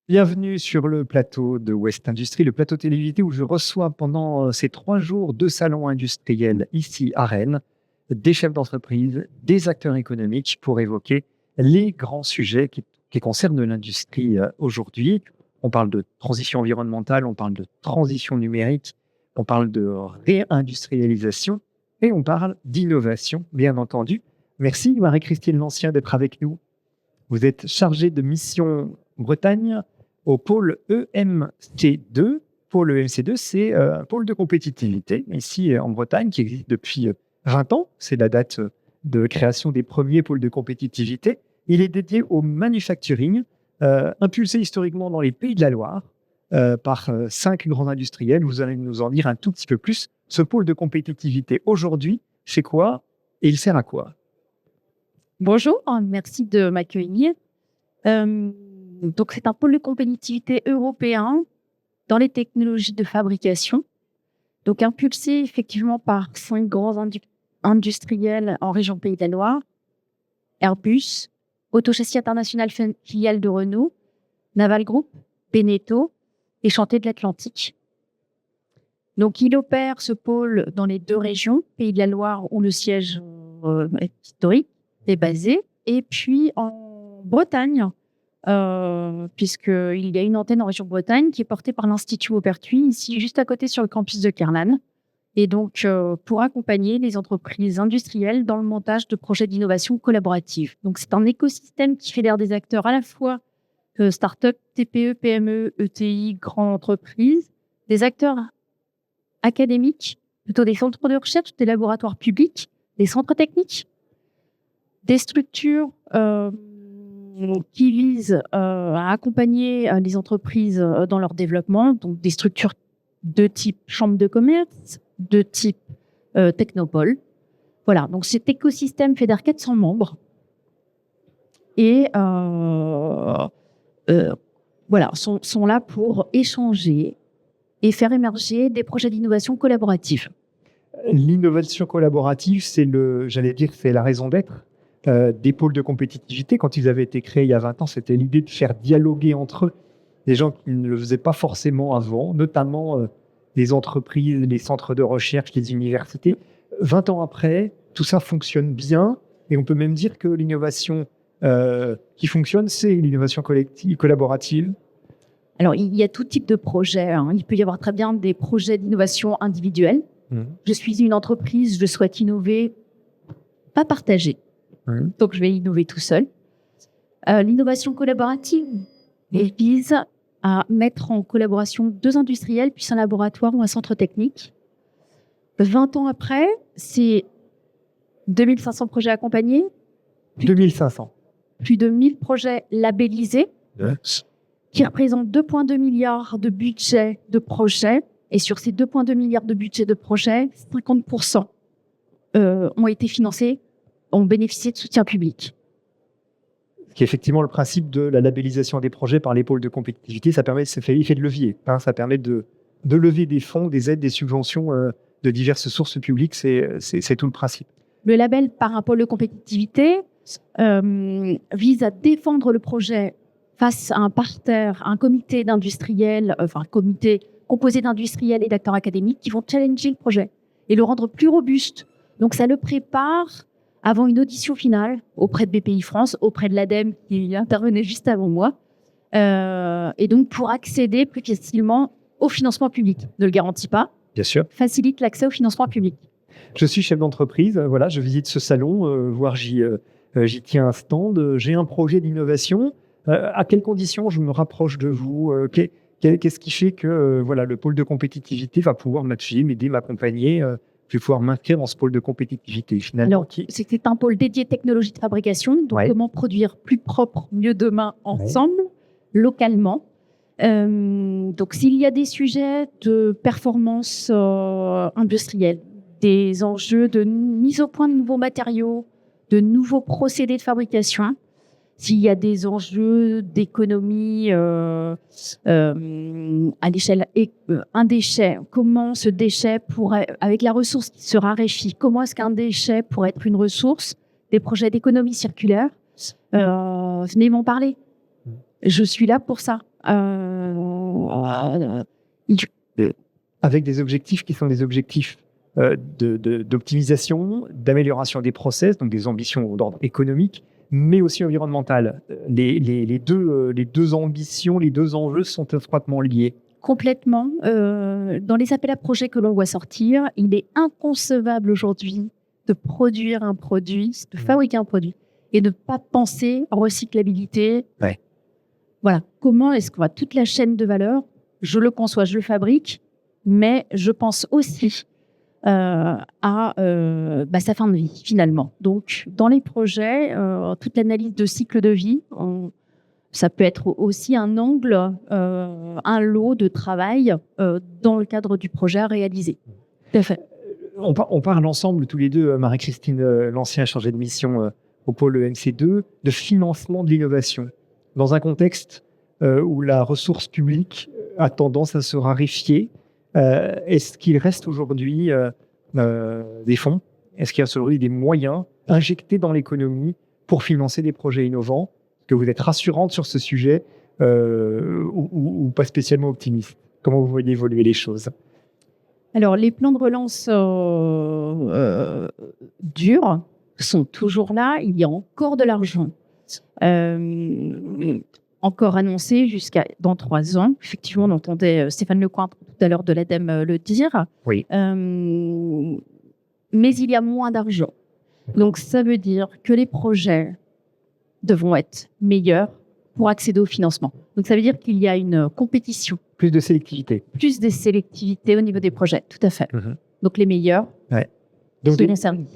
Bienvenue sur le plateau de West Industrie, le plateau télévisé où je reçois pendant ces 3 jours de salons industriels ici à Rennes, des chefs d'entreprise, des acteurs économiques pour évoquer les grands sujets qui concernent l'industrie aujourd'hui. On parle de transition environnementale, on parle de transition numérique, on parle de réindustrialisation et on parle d'innovation, bien entendu. Merci Marie-Christine Lancien d'être avec nous. Vous êtes chargée de mission Bretagne au pôle EMC2. Pôle EMC2, c'est un pôle de compétitivité ici en Bretagne qui existe depuis 20 ans. C'est la date de création des premiers pôles de compétitivité. Il est dédié au manufacturing, impulsé historiquement dans les Pays de la Loire par 5 grands industriels. Vous allez nous en dire un tout petit peu plus. Ce pôle de compétitivité, aujourd'hui, c'est quoi et il sert à quoi? Bonjour, merci de m'accueillir. Donc, c'est un pôle de compétitivité européen dans les technologies de fabrication. Donc, impulsé effectivement par 5 grands industriels en région Pays de la Loire: Airbus, Autochâssis International filiale de Renault, Naval Group, Beneteau et Chantiers de l'Atlantique. Donc, il opère ce pôle dans les 2 régions, Pays de la Loire où le siège est historique, est basé, et puis en Bretagne, puisqu'il y a une antenne en région Bretagne qui est portée par l'Institut Maupertuis, ici juste à côté sur le campus de Kerlan, et donc pour accompagner les entreprises industrielles dans le montage de projets d'innovation collaborative. Donc c'est un écosystème qui fédère des acteurs à la fois start-up, TPE, PME, ETI, grandes entreprises, des acteurs académiques, plutôt des centres de recherche, des laboratoires publics, des centres techniques, des structures qui visent à accompagner les entreprises dans leur développement, donc des structures de type chambre de commerce, de type technopole. Voilà, donc cet écosystème fédère 400 membres et voilà, sont là pour échanger et faire émerger des projets d'innovation collaborative. L'innovation collaborative, c'est la raison d'être des pôles de compétitivité. Quand ils avaient été créés il y a 20 ans, c'était l'idée de faire dialoguer entre eux des gens qui ne le faisaient pas forcément avant, notamment les entreprises, les centres de recherche, les universités. 20 ans après, tout ça fonctionne bien et on peut même dire que l'innovation qui fonctionne, c'est l'innovation collective, collaborative. Alors, il y a tout type de projets. Il peut y avoir très bien des projets d'innovation individuels. Je suis une entreprise, je souhaite innover, pas partager. Donc, je vais innover tout seul. L'innovation collaborative vise à mettre en collaboration 2 industriels, puis un laboratoire ou un centre technique. 20 ans après, c'est 2500 projets accompagnés. 2500. Plus de 1000 projets labellisés, qui représentent 2,2 milliards de budget de projet. Et sur ces 2,2 milliards de budget de projet, 50% ont été financés, ont bénéficié de soutien public. Ce qui est effectivement le principe de la labellisation des projets par les pôles de compétitivité, ça permet, ça fait l'effet de levier. Ça permet de lever des fonds, des aides, des subventions de diverses sources publiques. C'est tout le principe. Le label par un pôle de compétitivité vise à défendre le projet face à un parterre, un comité d'industriels, un comité composé d'industriels et d'acteurs académiques qui vont challenger le projet et le rendre plus robuste. Donc, ça le prépare avant une audition finale auprès de BPI-France, auprès de l'ADEME qui intervenait juste avant moi, et donc pour accéder plus facilement au financement public. Ne le garantit pas. Bien sûr. Facilite l'accès au financement public. Je suis chef d'entreprise, voilà, je visite ce salon, voire j'y tiens un stand, j'ai un projet d'innovation. À quelles conditions je me rapproche de vous? Qu'est-ce qui fait que voilà, le pôle de compétitivité va pouvoir m'aider, m'accompagner? Je vais pouvoir m'inscrire dans ce pôle de compétitivité finalement. Alors, c'était un pôle dédié technologie de fabrication, donc comment produire plus propre, mieux demain ensemble, localement. Donc, s'il y a des sujets de performance industrielle, des enjeux de mise au point de nouveaux matériaux, de nouveaux procédés de fabrication, s'il y a des enjeux d'économie à l'échelle un déchet, comment ce déchet pourrait, avec la ressource qui se raréfie, comment est-ce qu'un déchet pourrait être une ressource, des projets d'économie circulaire, venez m'en parler. Je suis là pour ça. Avec des objectifs qui sont des objectifs d'optimisation, d'amélioration des process, donc des ambitions d'ordre économique, mais aussi environnemental. Les deux ambitions, les deux enjeux sont étroitement liés. Complètement. Dans les appels à projets que l'on voit sortir, il est inconcevable aujourd'hui de produire un produit, de fabriquer un produit et de ne pas penser recyclabilité. Ouais. Voilà. Comment est-ce qu'on va toute la chaîne de valeur, je le conçois, je le fabrique, mais je pense aussi à sa fin de vie, finalement. Donc, dans les projets, toute l'analyse de cycle de vie, ça peut être aussi un angle, un lot de travail dans le cadre du projet à réaliser. Tout à fait. On parle ensemble, tous les deux, Marie-Christine Lancien, chargée de mission au pôle EMC2, de financement de l'innovation. Dans un contexte où la ressource publique a tendance à se raréfier, est-ce qu'il reste aujourd'hui des fonds? Est-ce qu'il y a aujourd'hui des moyens injectés dans l'économie pour financer des projets innovants? Est-ce que vous êtes rassurante sur ce sujet ou pas spécialement optimiste? Comment vous voyez évoluer les choses? Alors, les plans de relance durs sont toujours là. Il y a encore de l'argent. Encore annoncé jusqu'à dans 3 ans. Effectivement, on entendait Stéphane Lecointre tout à l'heure de l'ADEME le dire. Oui. Mais il y a moins d'argent. Donc, ça veut dire que les projets devront être meilleurs pour accéder au financement. Donc, ça veut dire qu'il y a une compétition. Plus de sélectivité. Plus de sélectivité au niveau des projets, tout à fait. Donc, les meilleurs. Ouais.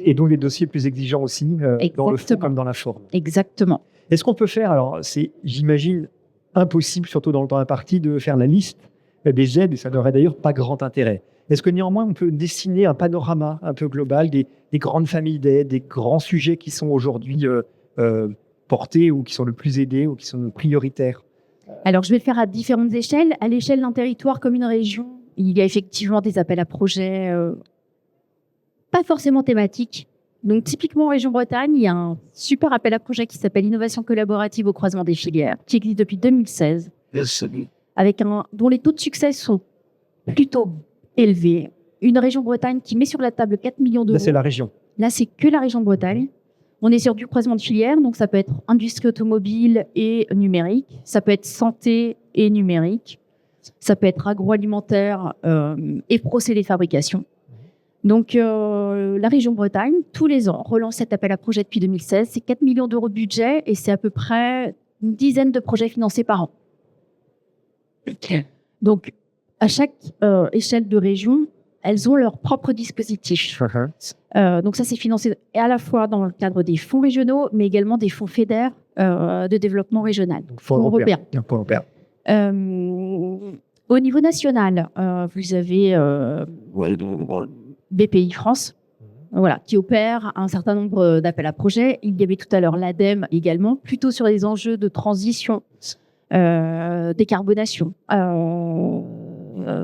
Et donc des dossiers plus exigeants aussi, dans le fond comme dans la forme. Exactement. Est-ce qu'on peut faire, alors c'est, j'imagine, impossible, surtout dans le temps imparti, de faire la liste des aides, et ça n'aurait d'ailleurs pas grand intérêt. Est-ce que néanmoins on peut dessiner un panorama un peu global des grandes familles d'aides, des grands sujets qui sont aujourd'hui portés ou qui sont le plus aidés ou qui sont prioritaires? Alors je vais le faire à différentes échelles. À l'échelle d'un territoire comme une région, il y a effectivement des appels à projets pas forcément thématiques. Donc, typiquement, en région Bretagne, il y a un super appel à projet qui s'appelle Innovation collaborative au croisement des filières, qui existe depuis 2016, dont les taux de succès sont plutôt élevés. Une région Bretagne qui met sur la table 4 millions d'euros. Là, c'est la région. Là, c'est que la région de Bretagne. On est sur du croisement de filières, donc ça peut être industrie automobile et numérique, ça peut être santé et numérique, ça peut être agroalimentaire et procédés de fabrication. Donc, la région Bretagne, tous les ans, relance cet appel à projet depuis 2016. C'est 4 millions d'euros de budget et c'est à peu près une dizaine de projets financés par an. Donc, à chaque échelle de région, elles ont leur propre dispositif. Donc, ça, c'est financé à la fois dans le cadre des fonds régionaux, mais également des fonds FEDER de développement régional. Donc, fonds européens. Au niveau national, vous avez BPI France, voilà, qui opère un certain nombre d'appels à projets. Il y avait tout à l'heure l'ADEME également, plutôt sur les enjeux de transition, décarbonation.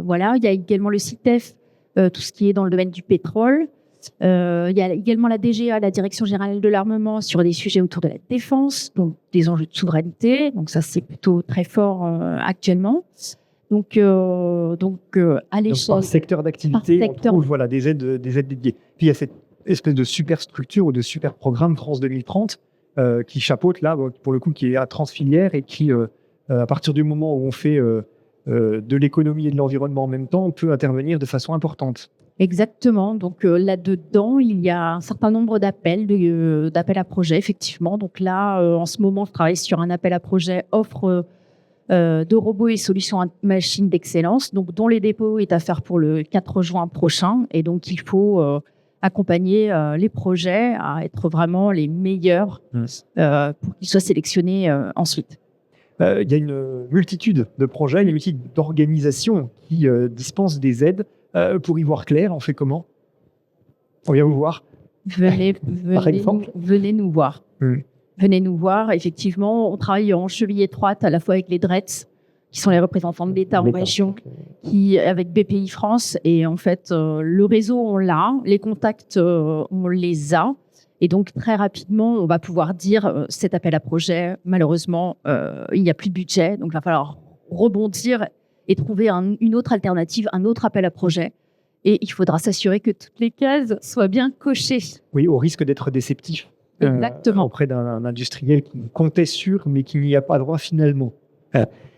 Voilà, il y a également le CITEF, tout ce qui est dans le domaine du pétrole. Il y a également la DGA, la Direction Générale de l'Armement, sur des sujets autour de la défense, donc des enjeux de souveraineté. Donc ça, c'est plutôt très fort actuellement. Donc à l'échelle par secteur d'activité, on trouve des aides dédiées. Puis il y a cette espèce de super structure ou de super programme France 2030 qui chapeaute là, pour le coup, qui est à transfilière et qui, à partir du moment où on fait de l'économie et de l'environnement en même temps, on peut intervenir de façon importante. Exactement. Donc là-dedans, il y a un certain nombre d'appels à projets, effectivement. Donc là, en ce moment, je travaille sur un appel à projet offre de robots et solutions à machines d'excellence, donc dont les dépôts est à faire pour le 4 juin prochain. Et donc, il faut accompagner les projets à être vraiment les meilleurs pour qu'ils soient sélectionnés ensuite. Il y a une multitude de projets, une multitude d'organisations qui dispensent des aides. Pour y voir clair, on fait comment? On vient vous voir? Par exemple, venez nous voir. Venez nous voir. Effectivement, on travaille en cheville étroite à la fois avec les DRETS, qui sont les représentants de l'État en région, avec BPI France. Et en fait, le réseau, on l'a. Les contacts, on les a. Et donc, très rapidement, on va pouvoir dire cet appel à projet, malheureusement, il n'y a plus de budget. Donc, il va falloir rebondir et trouver une autre alternative, un autre appel à projet. Et il faudra s'assurer que toutes les cases soient bien cochées. Oui, au risque d'être déceptif auprès d'un industriel qui comptait sur, mais qui n'y a pas droit finalement.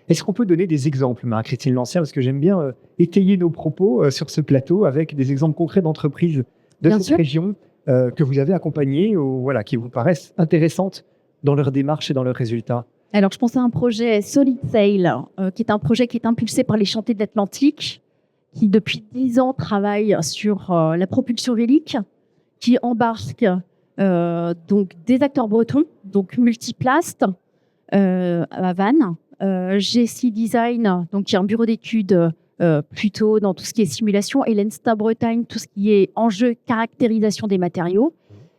Est-ce qu'on peut donner des exemples, Marie-Christine Lancière, parce que j'aime bien étayer nos propos sur ce plateau avec des exemples concrets d'entreprises de cette région que vous avez accompagnées ou voilà, qui vous paraissent intéressantes dans leur démarche et dans leurs résultats? Alors, je pense à un projet Solid Sail, qui est un projet qui est impulsé par les Chantiers de l'Atlantique, qui depuis 10 ans travaille sur la propulsion vélique, qui embarque donc des acteurs bretons, donc Multiplast à Vannes, GC Design, donc qui est un bureau d'études plutôt dans tout ce qui est simulation, et l'ENSTA Bretagne, tout ce qui est enjeu caractérisation des matériaux.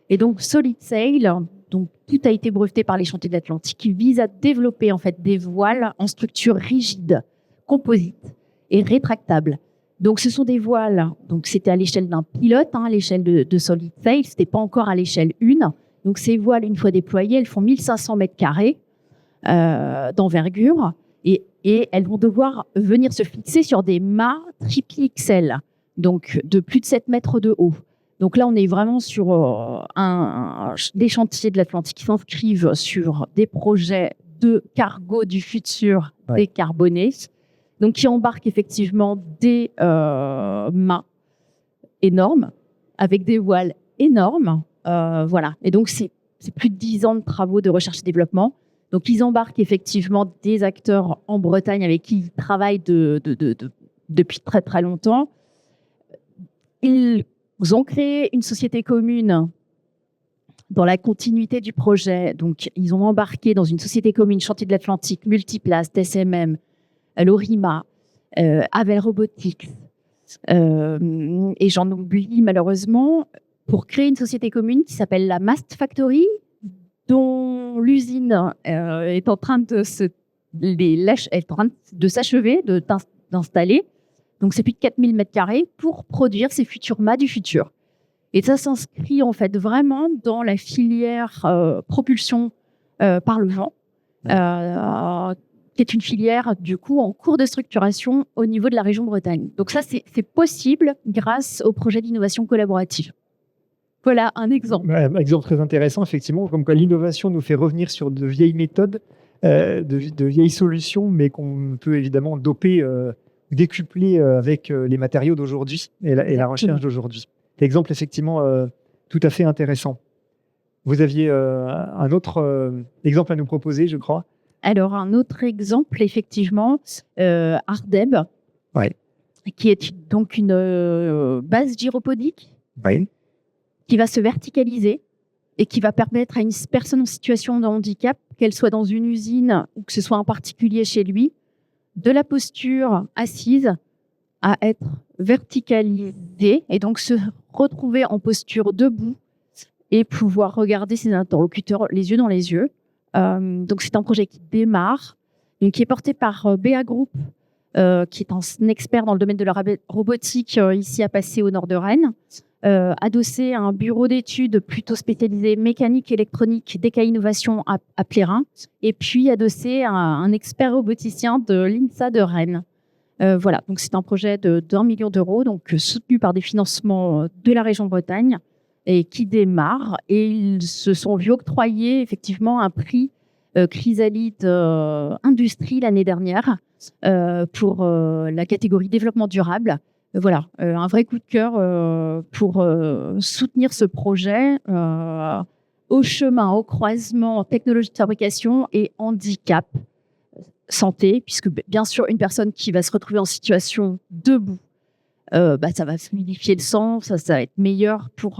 Et donc Solid Sail, donc tout a été breveté par les Chantiers de l'Atlantique, qui vise à développer en fait des voiles en structure rigide, composite et rétractable. Donc ce sont des voiles, donc c'était à l'échelle d'un pilote, à l'échelle de Solid Sail, c'était pas encore à l'échelle 1. Donc ces voiles, une fois déployées, elles font 1500 mètres carrés d'envergure, et elles vont devoir venir se fixer sur des mâts triple XL, donc de plus de 7 mètres de haut. Donc là, on est vraiment sur des chantiers de l'Atlantique qui s'inscrivent sur des projets de cargo du futur décarbonés, donc qui embarquent effectivement des mâts énormes, avec des voiles énormes. Voilà. Et donc, c'est plus de 10 ans de travaux de recherche et développement. Donc, ils embarquent effectivement des acteurs en Bretagne avec qui ils travaillent depuis très, très longtemps. Ils ont créé une société commune dans la continuité du projet. Donc, ils ont embarqué dans une société commune Chantier de l'Atlantique, Multiplast, SMM, Lorima, Havel Robotics, et j'en oublie malheureusement, pour créer une société commune qui s'appelle la Mast Factory, dont l'usine est en train de s'achever, d'installer. Donc, c'est plus de 4000 mètres carrés pour produire ces futurs mâts du futur. Et ça s'inscrit en fait vraiment dans la filière propulsion par le vent, qui est une filière du coup en cours de structuration au niveau de la région Bretagne. Donc ça, c'est possible grâce au projet d'innovation collaborative. Voilà un exemple. Un exemple très intéressant, effectivement, comme quoi l'innovation nous fait revenir sur de vieilles méthodes, de vieilles solutions, mais qu'on peut évidemment doper, décupler avec les matériaux d'aujourd'hui et la recherche d'aujourd'hui. L'exemple, effectivement, tout à fait intéressant. Vous aviez un autre exemple à nous proposer, je crois. Alors, un autre exemple, effectivement, Ardeb, qui est donc une base gyropodique qui va se verticaliser et qui va permettre à une personne en situation de handicap, qu'elle soit dans une usine ou que ce soit un particulier chez lui, de la posture assise à être verticalisée et donc se retrouver en posture debout et pouvoir regarder ses interlocuteurs les yeux dans les yeux. Donc c'est un projet qui démarre, donc qui est porté par BA Group, qui est un expert dans le domaine de la robotique ici à Passé au nord de Rennes, adossé à un bureau d'études plutôt spécialisé mécanique, électronique, DK Innovation à Plérin, et puis adossé à un expert roboticien de l'INSA de Rennes. Voilà, donc c'est un projet d'1 million d'euros, donc soutenu par des financements de la région Bretagne et qui démarre. Et ils se sont vus octroyer effectivement un prix Chrysalide Industrie l'année dernière pour la catégorie développement durable. Voilà, un vrai coup de cœur pour soutenir ce projet au chemin, au croisement technologie de fabrication et handicap santé, puisque bien sûr, une personne qui va se retrouver en situation debout, ça va fluidifier le sang, ça va être meilleur pour...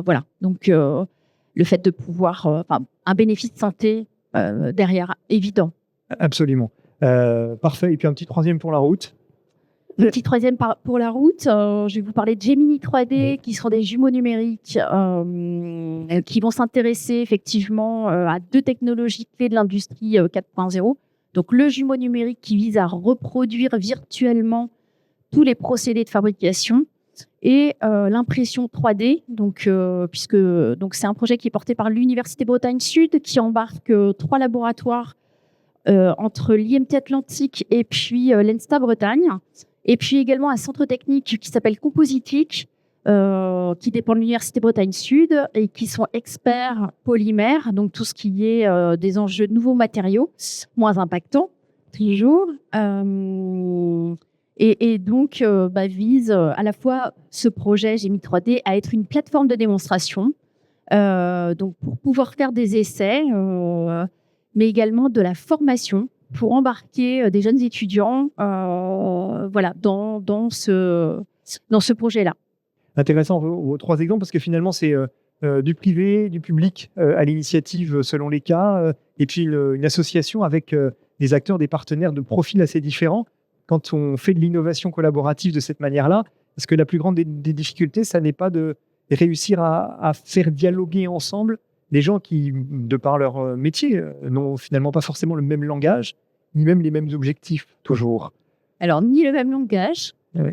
voilà, donc le fait de pouvoir... un bénéfice de santé derrière, évident. Absolument. Parfait. Et puis un petit troisième pour la route. Le petit troisième pour la route, je vais vous parler de Gemini 3D, qui sont des jumeaux numériques qui vont s'intéresser effectivement à 2 technologies clés de l'industrie 4.0. Donc le jumeau numérique qui vise à reproduire virtuellement tous les procédés de fabrication et l'impression 3D, donc, puisque c'est un projet qui est porté par l'Université Bretagne Sud, qui embarque 3 laboratoires entre l'IMT Atlantique et puis l'ENSTA Bretagne. Et puis également un centre technique qui s'appelle Compositique, qui dépend de l'Université Bretagne Sud et qui sont experts polymères, donc tout ce qui est des enjeux de nouveaux matériaux, moins impactants, toujours. Et donc, vise à la fois ce projet GEMI 3D à être une plateforme de démonstration, donc pour pouvoir faire des essais, mais également de la formation pour embarquer des jeunes étudiants dans ce projet-là. Intéressant vos 3 exemples parce que finalement, c'est du privé, du public à l'initiative selon les cas, et puis une association avec des acteurs, des partenaires de profils assez différents. Quand on fait de l'innovation collaborative de cette manière-là, parce que la plus grande des difficultés, ça n'est pas de réussir à faire dialoguer ensemble des gens qui, de par leur métier, n'ont finalement pas forcément le même langage, ni même les mêmes objectifs, toujours. Alors, ni le même langage, Oui.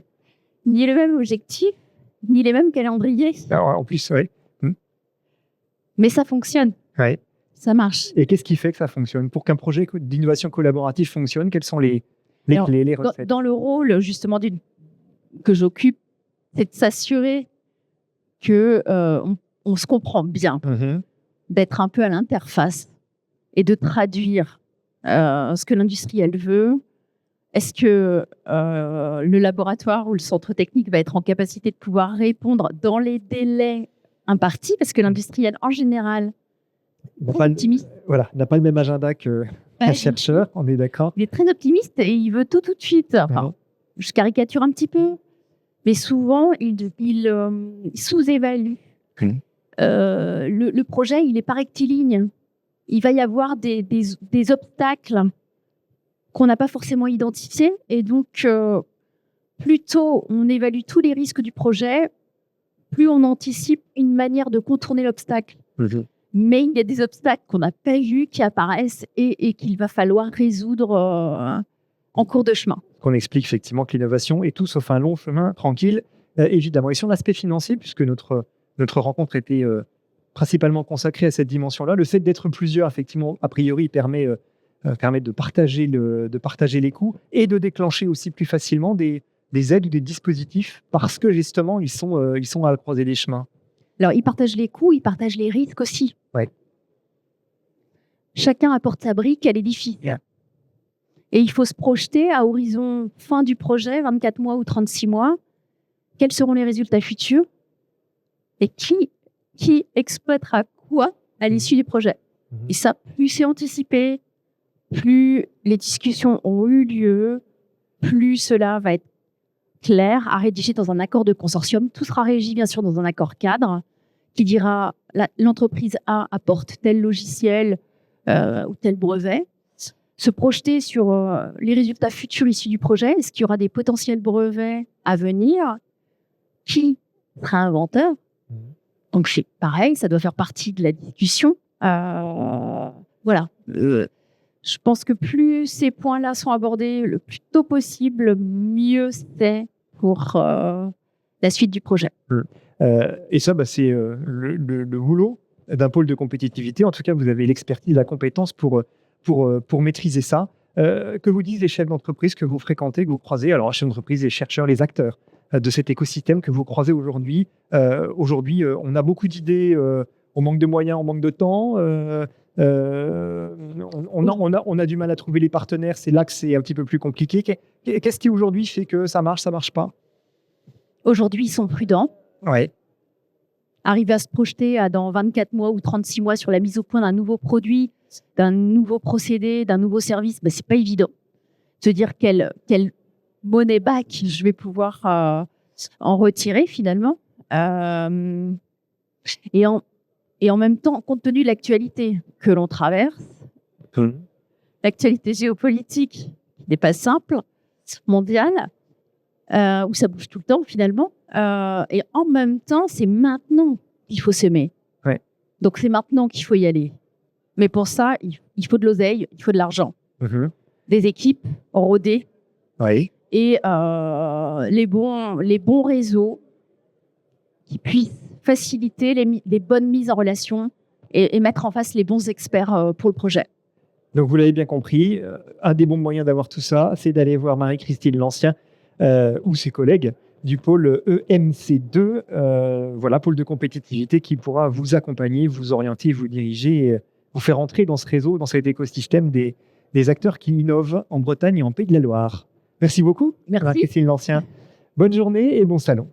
ni le même objectif, ni les mêmes calendriers. Alors, en plus, oui. Mais ça fonctionne. Ouais. Ça marche. Et qu'est-ce qui fait que ça fonctionne? Pour qu'un projet d'innovation collaborative fonctionne, quelles sont les clés, les recettes? Dans le rôle, justement, que j'occupe, c'est de s'assurer qu'on se comprend bien, d'être un peu à l'interface et de traduire ce que l'industriel veut. Est-ce que le laboratoire ou le centre technique va être en capacité de pouvoir répondre dans les délais impartis? Parce que l'industriel, en général, optimiste. Voilà, n'a pas le même agenda qu'un chercheur, on est d'accord. Il est très optimiste et il veut tout de suite. Enfin, je caricature un petit peu, mais souvent, il sous-évalue. Le projet, il n'est pas rectiligne. Il va y avoir des obstacles qu'on n'a pas forcément identifiés. Et donc, plus tôt on évalue tous les risques du projet, plus on anticipe une manière de contourner l'obstacle. Mais il y a des obstacles qu'on n'a pas vus qui apparaissent et qu'il va falloir résoudre en cours de chemin. On explique effectivement que l'innovation est tout sauf un long chemin tranquille, évidemment. Et sur l'aspect financier, puisque notre rencontre était principalement consacrée à cette dimension-là, le fait d'être plusieurs, effectivement, a priori, permet de partager les coûts et de déclencher aussi plus facilement des aides ou des dispositifs parce que justement, ils sont à la croisée des chemins. Alors, ils partagent les coûts, ils partagent les risques aussi. Ouais. Chacun apporte sa brique à l'édifice. Yeah. Et il faut se projeter à horizon fin du projet, 24 mois ou 36 mois. Quels seront les résultats futurs? Et qui exploitera quoi à l'issue du projet? Et ça, plus c'est anticipé, plus les discussions ont eu lieu, plus cela va être clair à rédiger dans un accord de consortium. Tout sera régi, bien sûr, dans un accord cadre qui dira l'entreprise A apporte tel logiciel ou tel brevet. Se projeter sur les résultats futurs issus du projet. Est-ce qu'il y aura des potentiels brevets à venir? Qui sera inventeur? Donc, c'est pareil, ça doit faire partie de la discussion. Voilà. Je pense que plus ces points-là sont abordés le plus tôt possible, mieux c'est pour la suite du projet. Et ça, c'est le boulot d'un pôle de compétitivité. En tout cas, vous avez l'expertise, la compétence pour maîtriser ça. Que vous disent les chefs d'entreprise que vous fréquentez, que vous croisez? Alors, chefs d'entreprise, les chercheurs, les acteurs de cet écosystème que vous croisez aujourd'hui. Aujourd'hui, on a beaucoup d'idées, on manque de moyens, on manque de temps. On a du mal à trouver les partenaires, c'est là que c'est un petit peu plus compliqué. Qu'est-ce qui aujourd'hui fait que ça marche pas? Aujourd'hui, ils sont prudents. Ouais. Arriver à se projeter dans 24 mois ou 36 mois sur la mise au point d'un nouveau produit, d'un nouveau procédé, d'un nouveau service, c'est pas évident. Se dire quelle monnaie back je vais pouvoir en retirer finalement. Et en même temps, compte tenu de l'actualité que l'on traverse, l'actualité géopolitique n'est pas simple, mondiale, où ça bouge tout le temps finalement, et en même temps, c'est maintenant qu'il faut s'aimer. Ouais. Donc c'est maintenant qu'il faut y aller. Mais pour ça, il faut de l'oseille, il faut de l'argent, des équipes rodées, et les bons réseaux qui puissent faciliter les bonnes mises en relation et mettre en face les bons experts pour le projet. Donc, vous l'avez bien compris, un des bons moyens d'avoir tout ça, c'est d'aller voir Marie-Christine Lancien ou ses collègues du pôle EMC2, voilà, pôle de compétitivité qui pourra vous accompagner, vous orienter, vous diriger, vous faire entrer dans ce réseau, dans cet écosystème des acteurs qui innovent en Bretagne et en Pays de la Loire. Merci beaucoup, Merci. Marie-Christine Lancien. Bonne journée et bon salon.